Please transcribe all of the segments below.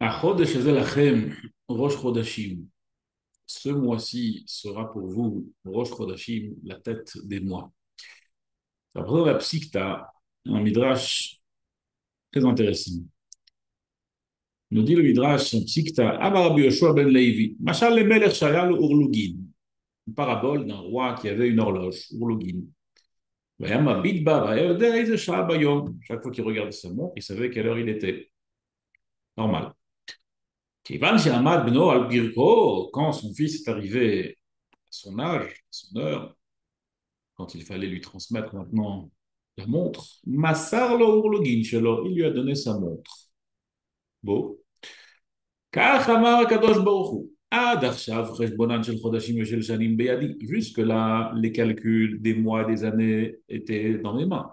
Achodesh Hazel Lachem, Rosh Chodashim. Ce mois-ci sera pour vous, Rosh Chodashim, la tête des mois. Après la Psikta, un midrash très intéressant. Nous dit le midrash, Psikta, Amar Rabbi Yoshua ben Levi, Machal le Melech Shaya le Urlugin. Une parabole d'un roi qui avait une horloge, Urlugin. Vayama Bidbar, Hayodea, Ize Shah Bayom. Chaque fois qu'il regardait sa montre, il savait quelle heure il était. Normal. Kivan Shehamad Beno al Birko, quand son fils est arrivé à son âge, à son heure, quand il fallait lui transmettre maintenant la montre, Massar lo urlogin shelo, il lui a donné sa montre. Bon. Kach amar Kadosh Baruch Hu. Ad achshav cheshbonan shel chodashim ve shel shanim beyadi. Jusque-là, les calculs des mois, des années étaient dans mes mains.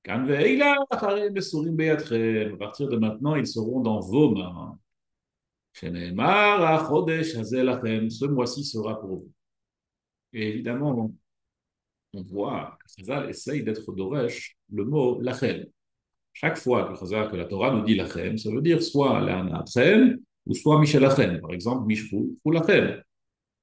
Kan ve'eila acharei mesurim beyadchem. À partir de maintenant, ils seront dans vos mains. Shene'emar hachodesh hazeh lachem. Ce mois-ci sera pour vous. Et évidemment, on voit que Chazal essaye d'être doresh le mot lachem. Chaque fois que la Torah nous dit lachem, ça veut dire soit lachem ou soit michelachem. Par exemple, mishpu ou lachem.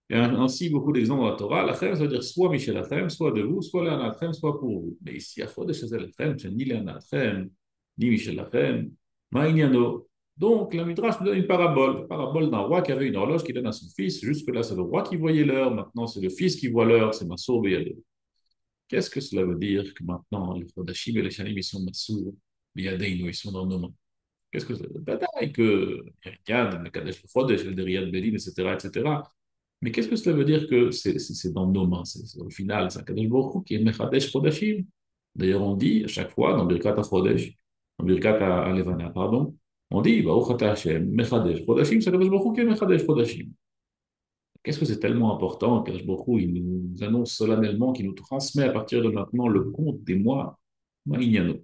Il y a ainsi beaucoup d'exemples dans la Torah. Lachem, ça veut dire soit michelachem, soit de vous, soit lachem, soit pour vous. Mais ici, à Chodesh lachem, c'est ni lachem, ni michelachem, ma'inyano. Donc, la Midrash nous donne une parabole d'un roi qui avait une horloge qui donne à son fils. Jusque-là, c'est le roi qui voyait l'heure. Maintenant, c'est le fils qui voit l'heure. C'est Massour Beyadeh. Qu'est-ce que cela veut dire que maintenant les Chodashim et les Shanim ils sont Massour, Beyadeh, ils sont dans nos mains? Qu'est-ce que ça veut dire? Bataille que Riyad, le Kadesh le Chodesh, le Riyad Belim, etc., etc. Mais qu'est-ce que cela veut dire que c'est dans nos mains? Au final, c'est un Kadesh Baruch Hu qui est Mechadesh Chodashim. D'ailleurs, on dit à chaque fois dans Birkat HaChodesh, dans Birkat HaLevana, pardon, on dit Baruch Ata Hashem, Mechadesh Chodashim, c'est Kadesh Baruch Hu qui est Mechadesh Chodashim. Qu'est-ce que c'est tellement important qu'Akadosh Baruch Hu, il nous annonce solennellement, qu'il nous transmet à partir de maintenant le compte des mois Maïniano.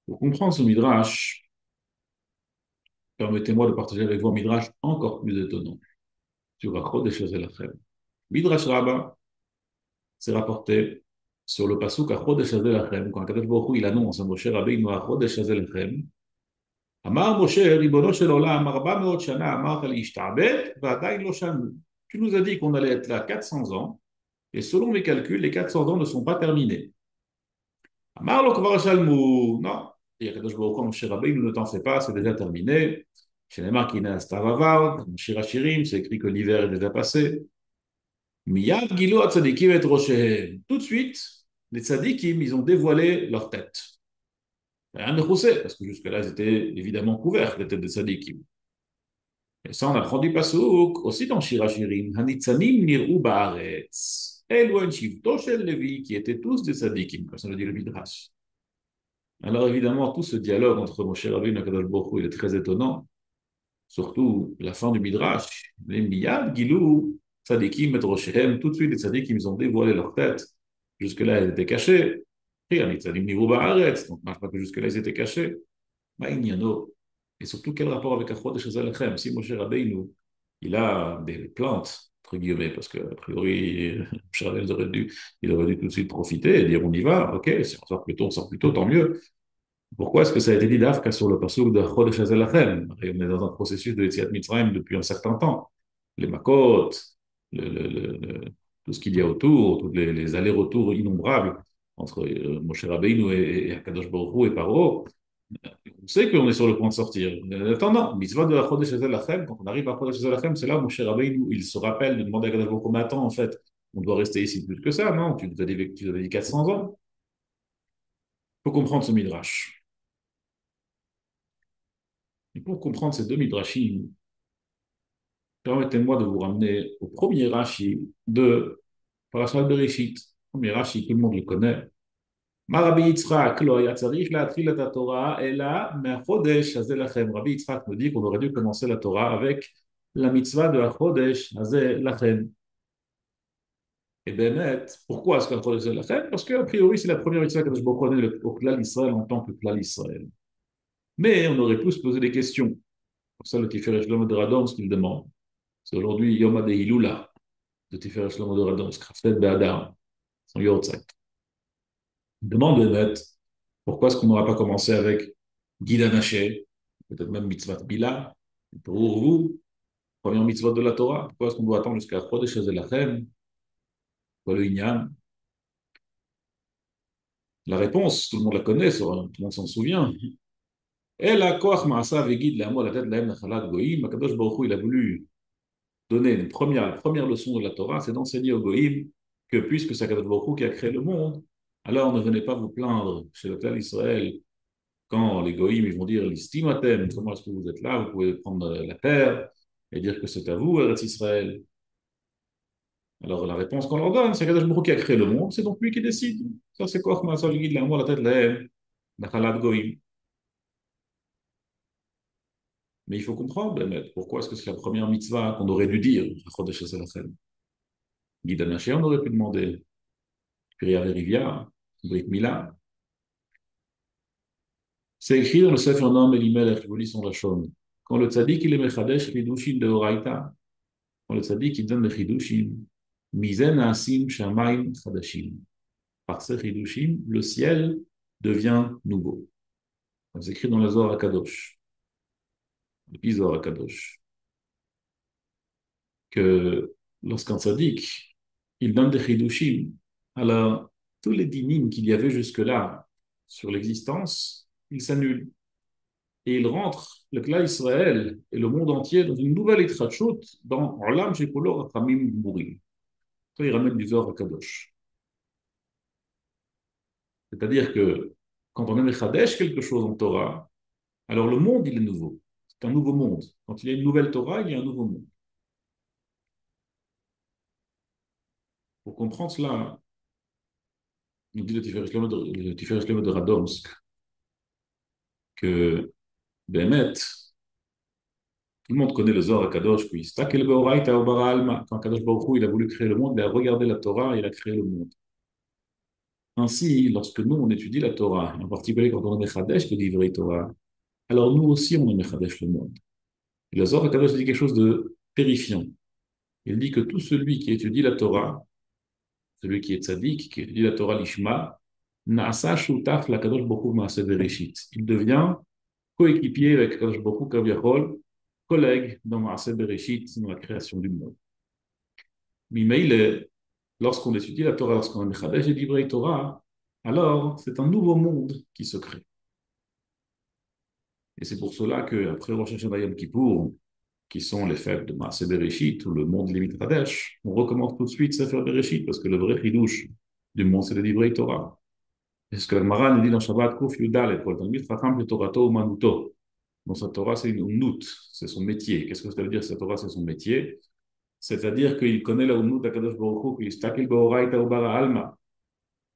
Pour comprendre ce midrash, permettez-moi de partager avec vous un midrash encore plus étonnant sur Achodesh Hazelachem. Midrash Rabbah, c'est rapporté sur le pasuk Achodesh Hazelachem, quand Akadosh Baruch Hu, il annonce à Moshe Rabbeinu Achodesh Hazelachem. Amar Moshe, Ribono shel Olam, 400 shana, amar l'ishtabet, v'adayin lo shanu. Tu nous as dit qu'on allait être là 400 ans, et selon mes calculs, les 400 ans ne sont pas terminés. Amar lo kvar shalmu. Non. Et Akadosh Baruch Hu, Moshe Rabbeinu, ne t'en fais pas, c'est déjà terminé. Chez les marques, il Stavavar, Shir Hashirim, c'est écrit que l'hiver est déjà passé. Miyad gilo tzadikim et roshehem. Tout de suite, les tzadikim, ils ont dévoilé leur tête. Rien de roussé, parce que jusque-là, ils étaient évidemment couverts, les têtes des tzadikim. Et ça, on apprend du pasouk, aussi dans Shir Hashirim, Hanitzanim nir'u ba'aretz. Elouen shivto shel Levi, qui étaient tous des tzadikim, comme ça le dit le Midrash. Alors évidemment, tout ce dialogue entre Moshe Rabbeinu et Akadosh Baruch Hu, il est très étonnant. Surtout la fin du Midrash. Les Miyad, Gilou, Tzadikim et Roshem, tout de suite les Tzadikim, ils ont dévoilé leur tête. Jusque-là, ils étaient cachés. Et on Tzadim Nirou Ba'aretz, donc marche pas que jusque-là, ils étaient cachés. Maïniano. Et surtout, quel rapport avec Achodesh Hazelachem? Si Moshe Rabbeinu, il a des plantes, entre guillemets, parce qu'a priori, Moshe Rabbeinu il aurait dû tout de suite profiter et dire on y va, ok, si on sort plus tôt, tant mieux. Pourquoi est-ce que ça a été dit d'Afka sur le passouk de Chodesh Hazelachem? On est dans un processus de Yetziat Mitzrayim depuis un certain temps. Les Makot, tout ce qu'il y a autour, tous les allers-retours innombrables entre Moshe Rabbeinu et Akadosh Baruch Hu et Paro, on sait qu'on est sur le point de sortir. En attendant, mitzvah de la Chodesh Hazelachem, quand on arrive à Chodesh Hazelachem, c'est là où Moshe Rabbeinu, il se rappelle de demander à Akadosh Baruch Hu, mais attends, en fait, on doit rester ici plus que ça, non? Tu nous as dit 400 ans. Il faut comprendre ce midrash. Et pour comprendre ces deux midrashim, permettez-moi de vous ramener au premier Rashi de Parashat Bereshit. Premier Rashi, tout le monde le connaît. Rabbi Yitzhak lo היה צריך להתחיל את התורה אלא מהחודש הזה לכם. Rabbi Yitzhak nous dit qu'on aurait dû commencer la Torah avec la mitzvah de החודש הזה לכם. Et באמת, pourquoi est-ce qu'Achodesh הזה לכם? Parce qu'a priori, c'est la première mitzvah que je me connais au Klal Israël en tant que Klal Israël. Mais on aurait pu se poser des questions. Pour ça, le Tiferet Shlomo de Radom, ce qu'il demande. C'est aujourd'hui Yom HaDehilula de Tiferet Shlomo de Radom, Kraftet Be'adar, son Yortzeit. Il demande de net, pourquoi est-ce qu'on n'aura pas commencé avec Guida Naché, peut-être même mitzvah Bila. Pour vous, première mitzvah de la Torah, pourquoi est-ce qu'on doit attendre jusqu'à Chodesh Hazelachem? Quoi le Inyan? La réponse, tout le monde la connaît, tout le monde s'en souvient. Elle a koach ma'asa vegid le'amo la tête lahem nachalat goïm. Akadosh Baruch Hu, il a voulu donner la première leçon de la Torah, c'est d'enseigner aux goïm que puisque c'est Akadosh Baruch Hu qui a créé le monde, alors ne venez pas vous plaindre chez le clan Israël quand les goïm ils vont dire l'istimatem, comment est-ce que vous êtes là, vous pouvez prendre la terre et dire que c'est à vous, Eretz Israël. Alors la réponse qu'on leur donne, c'est Akadosh Baruch Hu qui a créé le monde, c'est donc lui qui décide. Ça c'est koach ma'asa vegid le'amo la tête lahem nachalat goïm. Mais il faut comprendre, Bémet, pourquoi est-ce que c'est la première mitzvah qu'on aurait dû dire, Chodesh Hashanah. Guy Danaché, on aurait pu demander, Kriya Verivia, Brit Mila. C'est écrit dans le Sefer Noam Elimelech, je vous lis son Lachon. Quand le tzaddik il est mechadesh chidushim de Horaïta, quand le tzaddik il donne le chidushim, mizen asim shamayim chadashim. Par ce chidushim, le ciel devient nouveau. C'est écrit dans le Zohar HaKadosh, le Zohar HaKadosh, que lorsqu'un tzaddik, il donne des chidushim, alors tous les dinim qu'il y avait jusque-là sur l'existence, ils s'annulent. Et il rentre le clan Israël et le monde entier dans une nouvelle Itrachut dans Olam Shekolo Rachamim Bourim. Ça, il ramène du Zohar à Kadosh. C'est-à-dire que quand on a Mechadesh quelque chose en Torah, alors le monde, il est nouveau. C'est un nouveau monde. Quand il y a une nouvelle Torah, il y a un nouveau monde. Pour comprendre cela, il dit le Tiferes Shlomo de Radomsk que Behemet, tout le monde connaît le Zohar à Kadosh, puis Stakel Beoraita Obara Alma. Quand Kadosh Baruch Hu, il a voulu créer le monde, il a regardé la Torah et il a créé le monde. Ainsi, lorsque nous, on étudie la Torah, en particulier quand on est Mechadesh le livre Torah, alors nous aussi, on est Mechadesh le monde. Et le Zohar HaKadosh dit quelque chose de terrifiant. Il dit que tout celui qui étudie la Torah, celui qui est tzaddik, qui étudie la Torah l'Ishma, Na'asa shutaf la Kadosh Baruch Hu ma'aseh bereshit. Il devient coéquipier avec Kadosh Baruch Hu Kaviachol, collègue dans Ma'aseh bereshit, dans la création du monde. Mais lorsqu'on étudie la Torah, lorsqu'on est Mechadesh le livre Torah, alors c'est un nouveau monde qui se crée. Et c'est pour cela qu'après Rosh Hashanah Yom Kippour, qui sont les fêtes de Maaseh Bereshit, ou le monde limite Kadesh, on recommence tout de suite Sefer Bereshit, parce que le vrai chidouche du monde, c'est le livre Torah. Et ce que l'Agmara nous dit dans Shabbat Kouf Yudalet, pour le Talmid Chacham Torato Umanuto. Dans sa Torah, c'est une umnut, c'est son métier. Qu'est-ce que ça veut dire, sa Torah, c'est son métier? C'est-à-dire qu'il connaît la umnut d'Akadosh Baruch Hu, qu'il stakil be'oraita ubara alma.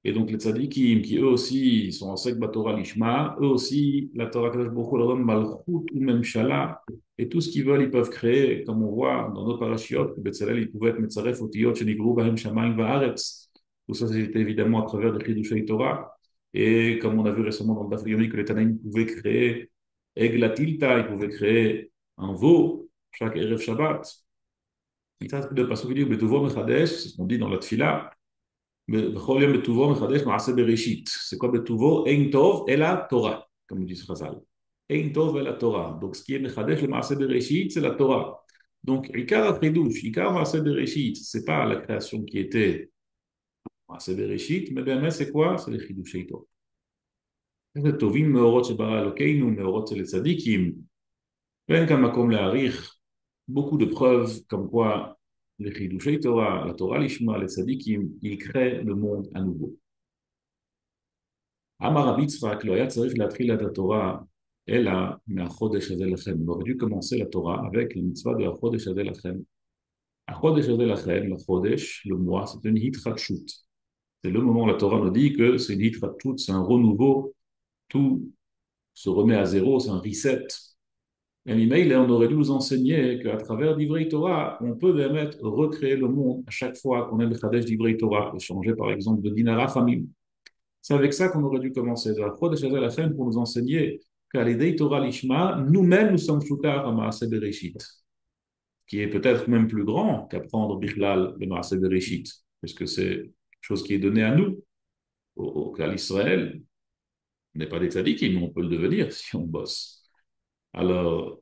Et donc les tzadikim, qui eux aussi sont en sek Torah lishma, eux aussi, la Torah Kadosh Baruch Hu leur donne malchut ou même shala, et tout ce qu'ils veulent, ils peuvent créer, comme on voit dans nos parashiot, que Betzalel, il pouvait être metzaref otiyot, shenigru bahem shamayim va'aretz. Tout ça, c'était évidemment à travers des chidushei Torah. Et comme on a vu récemment dans le Daf Yomi, que les Tanaïm pouvaient créer Eglatilta, ils pouvaient créer un veau, chaque Erev Shabbat. Et ça, c'est le pasuk qui dit, Betuvo mechadesh, c'est ce qu'on dit dans la Tfila, בכל יום בטובו מחדש מעשה בראשית. C'est quoi בטובו? אין טוב אלא Torah, comme dit Chazal. אין טוב אלא Torah. Donc ce qui est מחדש למעשה בראשית, c'est la Torah. Donc עיקר החידוש, עיקר מעשה בראשית, c'est pas la création qui était מעשה בראשית, mais באמת c'est quoi? C'est les חידושי תורה. זה טובים מאורות שברא אלוקינו, מאורות של צדיקים, ואין כאן מקום להעריך beaucoup de preuves comme quoi les Chidushei Torah, la Torah Lishma, les Tzadikim, ils créent le monde à nouveau. Amar Rabbi Tzfak, lo hayat tzarich להתחיל את התורה אלא מהחודש הזה לכם. On aurait dû commencer la Torah avec la mitzvah de החודש הזה לכם. החודש הזה לכם, le chodesh, le mois, c'est une hitratchut. C'est le moment où la Torah nous dit que c'est une hitratchut, c'est un renouveau, tout se remet à zéro, c'est un reset. Et l'email, on aurait dû nous enseigner qu'à travers l'Ivrei Torah, on peut permettre recréer le monde à chaque fois qu'on a le Chadesh d'Ivrei Torah, et changer par exemple de Dinara Famim. C'est avec ça qu'on aurait dû commencer. De la Chodesh Hazel Lachem pour nous enseigner qu'à l'Idei Torah Lishma, nous-mêmes nous sommes Shoutar à Maaseh Bereshit, qui est peut-être même plus grand qu'apprendre Bichlal le Maaseh Bereshit, parce que c'est quelque chose qui est donné à nous, au Klal Israël. On n'est pas des tzadikim, mais on peut le devenir si on bosse. Alors,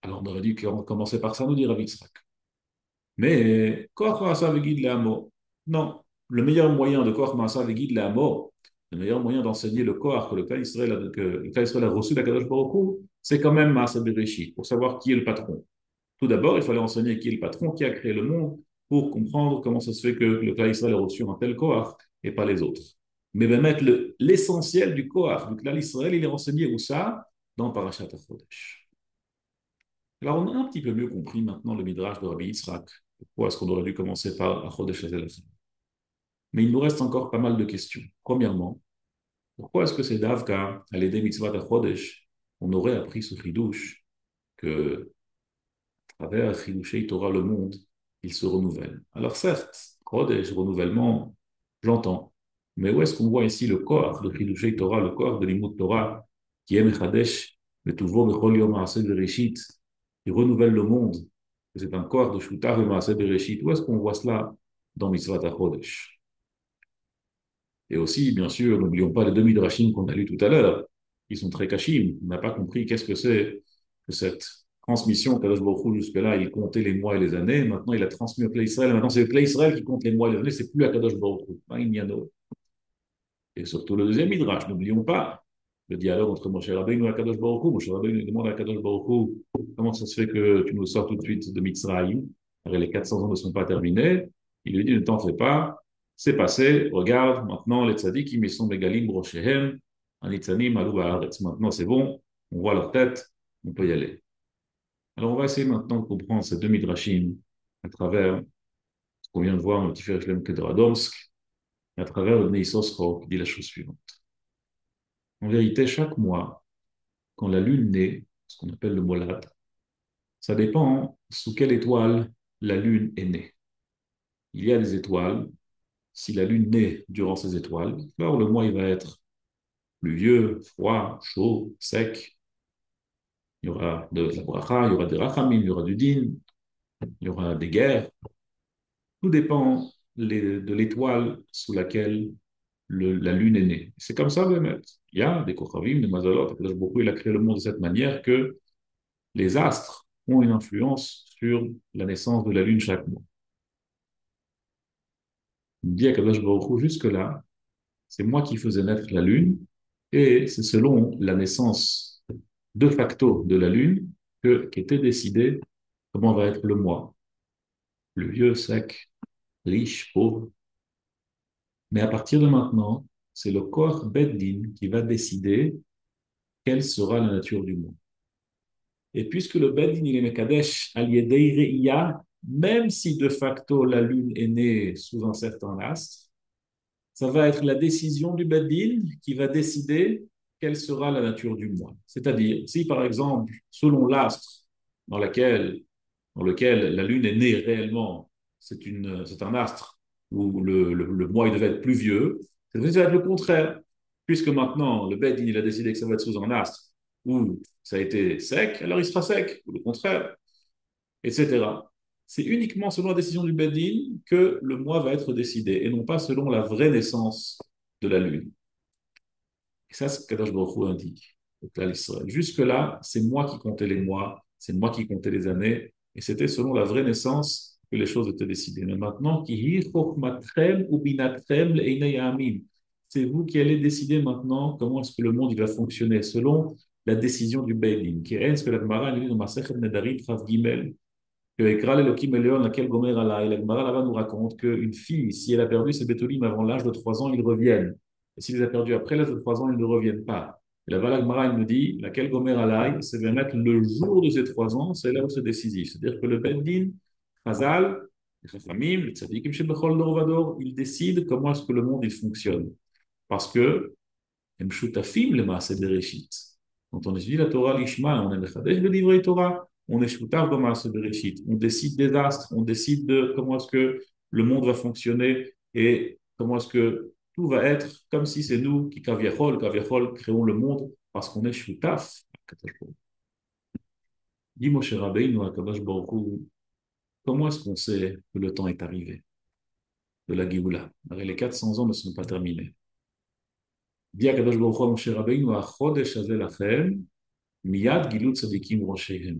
alors on aurait dû commencer par ça, nous dire Rav Yitzhak. Mais, Koach Maasa Vegid Le'amo. Non, le meilleur moyen de Koach Maasa Vegid Le'amo, le meilleur moyen d'enseigner le Koach que le Klal Israël a reçu d'Akadosh Baruch Hu, c'est quand même Maasa Bereshit, pour savoir qui est le patron. Tout d'abord, il fallait enseigner qui est le patron, qui a créé le monde, pour comprendre comment ça se fait que le Klal Israël a reçu un tel Koach et pas les autres. Mais ben, mettre l'essentiel du Koach, du Klal Israël, il est enseigné où ça? Dans Parashat HaChodesh. Alors, on a un petit peu mieux compris maintenant le Midrash de Rabbi Yitzhak. Pourquoi est-ce qu'on aurait dû commencer par HaChodesh Hazel? Mais il nous reste encore pas mal de questions. Premièrement, pourquoi est-ce que c'est Davka, à l'aider mitzvah d'Achodesh, on aurait appris ce chidouche que à travers Chidushei Torah, le monde, il se renouvelle. Alors certes, Chodesh, renouvellement, j'entends. Mais où est-ce qu'on voit ici le corps de Chidushei Torah, le corps de l'Imout Torah, qui est Mechadesh, Metouvo Bechol Yom Maaseh Bereshit, qui renouvelle le monde, que c'est un corps de Shutar et Maaseh Bereshit. Où est-ce qu'on voit cela dans Mitzvah Chodesh? Et aussi, bien sûr, n'oublions pas les deux midrashim qu'on a lus tout à l'heure, qui sont très kashim. On n'a pas compris qu'est-ce que c'est que cette transmission qu'Akadosh Baruch Hu, jusque-là, il comptait les mois et les années. Maintenant, il a transmis au Klal Israël. Maintenant, c'est le Klal Israël qui compte les mois et les années. C'est plus Akadosh Baruch Hu. Hein, il y en a. Et surtout le deuxième midrash, n'oublions pas le dialogue entre Moshe Rabbeinu et Akadosh Baruch Hu. Moshe Rabbeinu demande à Akadosh Baruch Hu, comment ça se fait que tu nous sors tout de suite de Mitzrayim? Les 400 ans ne sont pas terminés. Il lui dit, ne t'en fais pas, c'est passé, regarde, maintenant les tzadikim, ils sont mégalim brochéhem, anitzanim, alou ba'aretz. Maintenant c'est bon, on voit leur tête, on peut y aller. Alors on va essayer maintenant de comprendre ces deux midrashim à travers ce qu'on vient de voir dans le Tiferet Shlem Kedradomsk, et à travers le Bnei Yissochro qui dit la chose suivante. En vérité, chaque mois, quand la lune naît, ce qu'on appelle le molad, ça dépend sous quelle étoile la lune est née. Il y a des étoiles, si la lune naît durant ces étoiles, alors le mois il va être pluvieux, froid, chaud, sec. Il y aura de la bracha, il y aura des rachamim, il y aura du din, il y aura des guerres. Tout dépend de l'étoile sous laquelle la lune est née. C'est comme ça, Bémet. Il y a des kochavim, des mazalot. Beaucoup, il a créé le monde de cette manière que les astres ont une influence sur la naissance de la lune chaque mois. Il dit à Kadosh Baruch Hu, jusque-là, c'est moi qui faisais naître la lune, et c'est selon la naissance de facto de la lune qu'était décidé comment va être le mois. Pluvieux, sec, riche, pauvre. Mais à partir de maintenant, c'est le corps Beddin qui va décider quelle sera la nature du mois. Et puisque le Beddin, il est Mekadesh al Yedei Re'iyah, même si de facto la lune est née sous un certain astre, ça va être la décision du Beddin qui va décider quelle sera la nature du mois. C'est-à-dire, si par exemple, selon l'astre dans, dans lequel la lune est née réellement, c'est un astre où le mois il devait être pluvieux, ça va être le contraire. Puisque maintenant, le Beddin il a décidé que ça va être sous un astre où ça a été sec, alors il sera sec, ou le contraire, etc. C'est uniquement selon la décision du Beddin que le mois va être décidé, et non pas selon la vraie naissance de la lune. Et ça, c'est ce que Kadosh Baruch Hu indique au Klal Israël. Jusque-là, c'est moi qui comptais les mois, c'est moi qui comptais les années, et c'était selon la vraie naissance que les choses étaient décidées. Mais maintenant, c'est vous qui allez décider maintenant comment est-ce que le monde il va fonctionner selon la décision du Beidin. Qui est ce que la Gemara dit dans Masechet Nedarim Chav Gimel, que Ekral Elohim Elion, laquelle Gomer Allah. Et la Gemara là-bas nous raconte qu'une fille, si elle a perdu ses bétolim avant l'âge de 3 ans, ils reviennent. Et s'ils les a perdus après l'âge de 3 ans, ils ne reviennent pas. Et là-bas, la Gemara, il nous dit, laquelle Gomer Allah, c'est de mettre le jour de ces 3 ans, c'est là où c'est décisif. C'est-à-dire que le Beddin, Chazal, les Chachamim, les Tzadikim Shebechol Dor Vador, ils décident comment est-ce que le monde il fonctionne. Parce que, הם שותפים למעשה בראשית. Quand on étudie la Torah, l'Ishma, on est Mechadesh de Torah, on est Shutav B'Maaseh Bereshit. On décide des astres, on décide de comment est-ce que le monde va fonctionner et comment est-ce que tout va être comme si c'est nous qui, Kaviachol, créons le monde parce qu'on est Shutaf. Dis Moshe Rabbeinu à Kadosh Baruch Hu, comment est-ce qu'on sait que le temps est arrivé de la Géoula? Les 400 ans ne sont pas terminés. dit Akadosh Baruch Hu à Moshe Rabbeinu, Achodesh hazeh lachem, miyad gilut tzadikim roshehem.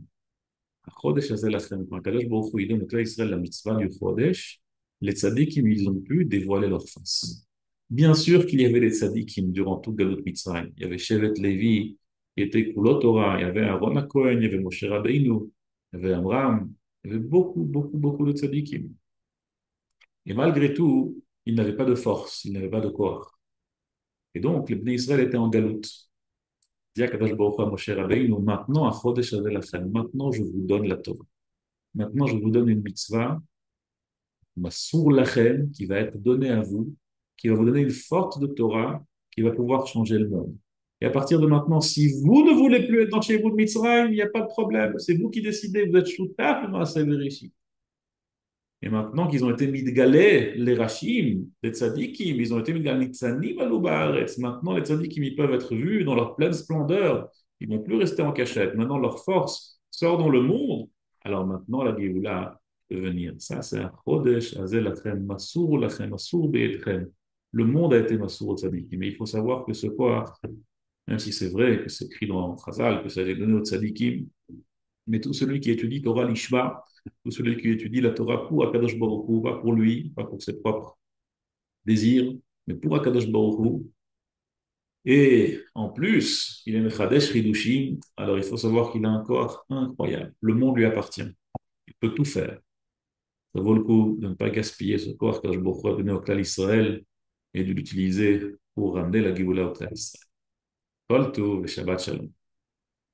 Achodesh hazeh lachem. Quand Akadosh Baruch Hu il donne au clan Israël la mitzvah du Chodesh, les tzadikim, ils ont pu dévoiler leur face. Bien sûr qu'il y avait des tzadikim durant tout Galut Mitzrayim. Il y avait Shevet Levi, qui était Kulot Torah, il y avait Aaron HaKohen, il y avait Moshe Rabbeinu, il y avait Amram, il y avait beaucoup, beaucoup, beaucoup de tzadikim. Et malgré tout, ils n'avaient pas de force, ils n'avaient pas de corps. Et donc, les Bnei Israël étaient en galoute. Dit Akadosh Baruch Hu à Moshe Rabbeinu, maintenant, à Chodesh Hazeh Lachem, maintenant je vous donne la Torah. Maintenant, je vous donne une mitzvah, Masur Lachem, qui va être donnée à vous, qui va vous donner une force de Torah, qui va pouvoir changer le monde. Et à partir de maintenant, si vous ne voulez plus être dans chez vous de Mitzrayim, il n'y a pas de problème. C'est vous qui décidez, vous êtes choutaf dans la Sévéréchie. Et maintenant qu'ils ont été midgalés, les rachim, les tzadikim, ils ont été midgalés nitzanim alou ba'aretz. Maintenant, les tzadikim, ils peuvent être vus dans leur pleine splendeur. Ils ne vont plus rester en cachette. Maintenant, leur force sort dans le monde. Alors maintenant, la Géoula peut venir. Ça, c'est un chodesh, azel lachem, masur lachem, masur be'etchem. Le monde a été masur aux tzadikim. Mais il faut savoir que ce corps, même si c'est vrai que c'est écrit dans Chazal, que ça a été donné aux tzadikim, mais tout celui qui étudie Torah l'Ishma, tout celui qui étudie la Torah pour Akadosh Baruch Hu, pas pour lui, pas pour ses propres désirs, mais pour Akadosh Baruch Hu. Et en plus, il est Mechadesh Hidushim, alors il faut savoir qu'il a un corps incroyable. Le monde lui appartient. Il peut tout faire. Ça vaut le coup de ne pas gaspiller ce corps qu'Akadosh Baruch Hu a donné au Klal Israël et de l'utiliser pour ramener la Géoula au Klal Israël. Kol Tov et Shabbat Shalom.